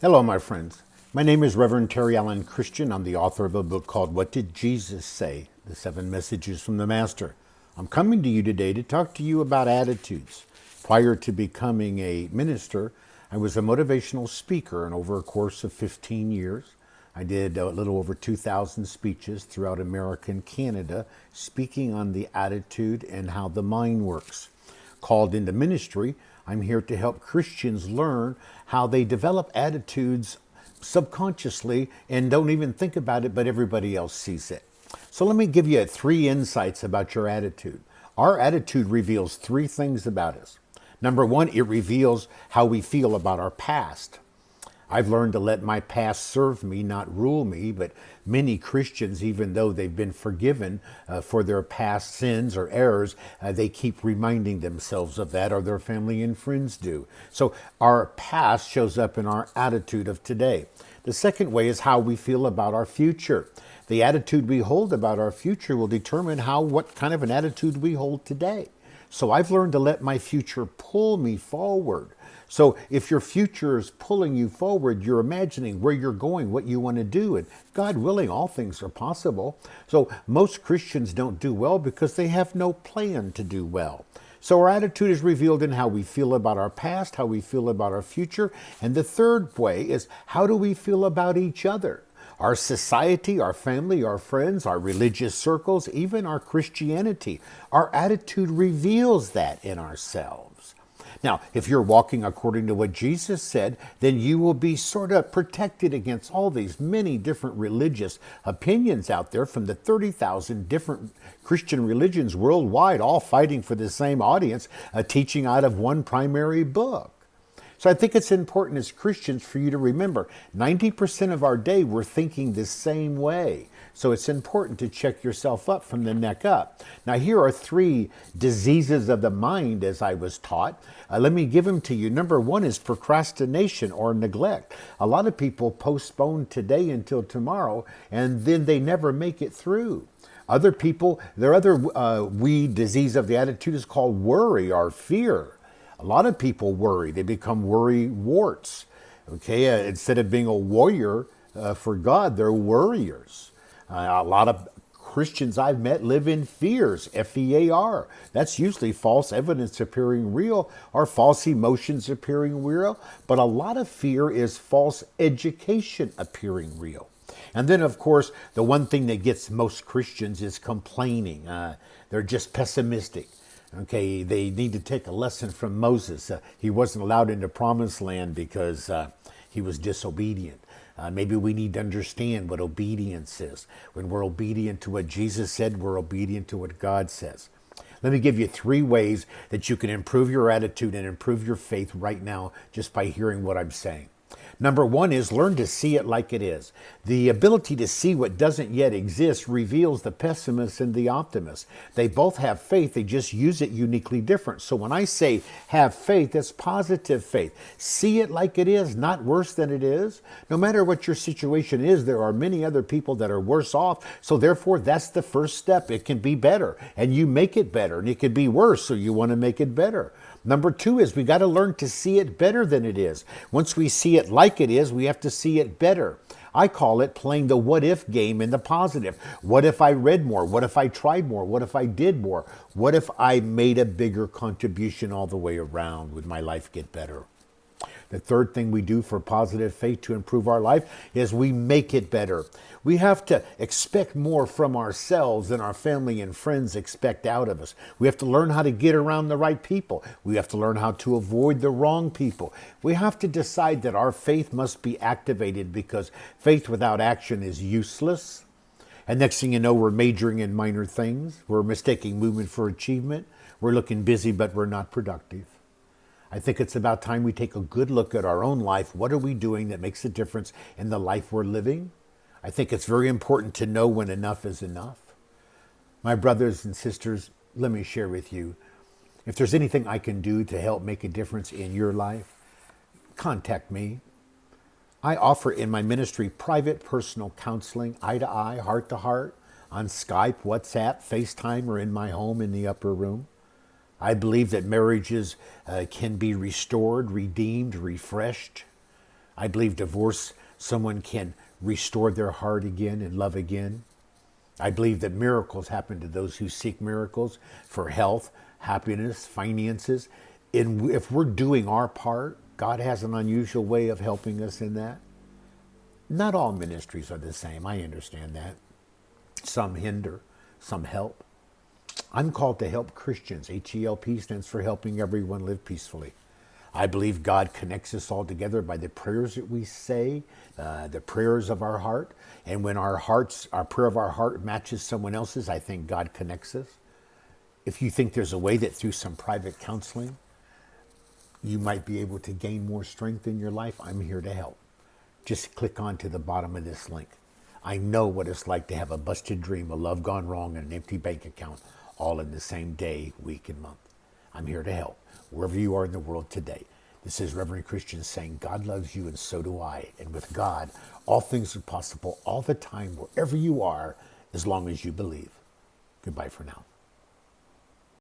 Hello, my friends. My name is Reverend Terry Allan Christian. I'm the author of a book called What Did Jesus Say? The 7 Messages from the Master. I'm coming to you today to talk to you about attitudes. Prior to becoming a minister, I was a motivational speaker, and over a course of 15 years, I did a little over 2,000 speeches throughout America and Canada, speaking on the attitude and how the mind works. Called into ministry, I'm here to help Christians learn how they develop attitudes subconsciously and don't even think about it, but everybody else sees it. So let me give you 3 insights about your attitude. Our attitude reveals 3 things about us. Number 1, it reveals how we feel about our past. I've learned to let my past serve me, not rule me, but many Christians, even though they've been forgiven for their past sins or errors, they keep reminding themselves of that, or their family and friends do. So our past shows up in our attitude of today. The second way is how we feel about our future. The attitude we hold about our future will determine what kind of an attitude we hold today. So I've learned to let my future pull me forward. So if your future is pulling you forward, you're imagining where you're going, what you want to do, and God willing, all things are possible. So most Christians don't do well because they have no plan to do well. So our attitude is revealed in how we feel about our past, how we feel about our future, and the third way is how do we feel about each other? Our society, our family, our friends, our religious circles, even our Christianity. Our attitude reveals that in ourselves. Now, if you're walking according to what Jesus said, then you will be sort of protected against all these many different religious opinions out there from the 30,000 different Christian religions worldwide, all fighting for the same audience, teaching out of one primary book. So I think it's important as Christians for you to remember 90% of our day we're thinking the same way. So it's important to check yourself up from the neck up. Now here are 3 diseases of the mind as I was taught. Let me give them to you. Number 1 is procrastination or neglect. A lot of people postpone today until tomorrow and then they never make it through. Other people, their other disease of the attitude is called worry or fear. A lot of people worry. They become worry warts. Okay, instead of being a warrior for God, they're worriers. A lot of Christians I've met live in fears, F-E-A-R. That's usually false evidence appearing real or false emotions appearing real. But a lot of fear is false education appearing real. And then, of course, the one thing that gets most Christians is complaining. They're just pessimistic. Okay, they need to take a lesson from Moses. He wasn't allowed into Promised Land because he was disobedient. Maybe we need to understand what obedience is. When we're obedient to what Jesus said, we're obedient to what God says. Let me give you 3 ways that you can improve your attitude and improve your faith right now just by hearing what I'm saying. Number 1 is learn to see it like it is. The ability to see what doesn't yet exist reveals the pessimist and the optimist. They both have faith, they just use it uniquely different. So when I say have faith, it's positive faith. See it like it is, not worse than it is. No matter what your situation is, there are many other people that are worse off. So therefore, that's the first step. It can be better, and you make it better, and it could be worse, so you want to make it better. Number 2 is we got to learn to see it better than it is. Once we see it like it is, we have to see it better. I call it playing the what if game in the positive. What if I read more? What if I tried more? What if I did more? What if I made a bigger contribution all the way around? Would my life get better? The third thing we do for positive faith to improve our life is we make it better. We have to expect more from ourselves than our family and friends expect out of us. We have to learn how to get around the right people. We have to learn how to avoid the wrong people. We have to decide that our faith must be activated because faith without action is useless. And next thing you know, we're majoring in minor things. We're mistaking movement for achievement. We're looking busy, but we're not productive. I think it's about time we take a good look at our own life. What are we doing that makes a difference in the life we're living? I think it's very important to know when enough is enough. My brothers and sisters, let me share with you, if there's anything I can do to help make a difference in your life, contact me. I offer in my ministry private personal counseling, eye to eye, heart to heart, on Skype, WhatsApp, FaceTime, or in my home in the upper room. I believe that marriages can be restored, redeemed, refreshed. I believe divorce, someone can restore their heart again and love again. I believe that miracles happen to those who seek miracles for health, happiness, finances. And if we're doing our part, God has an unusual way of helping us in that. Not all ministries are the same. I understand that. Some hinder, some help. I'm called to help Christians. HELP stands for helping everyone live peacefully. I believe God connects us all together by the prayers that we say, the prayers of our heart. And when our prayer of our heart matches someone else's, I think God connects us. If you think there's a way that through some private counseling, you might be able to gain more strength in your life, I'm here to help. Just click on to the bottom of this link. I know what it's like to have a busted dream, a love gone wrong, and an empty bank account, all in the same day, week, and month. I'm here to help, wherever you are in the world today. This is Reverend Christian saying, God loves you and so do I. And with God, all things are possible all the time, wherever you are, as long as you believe. Goodbye for now.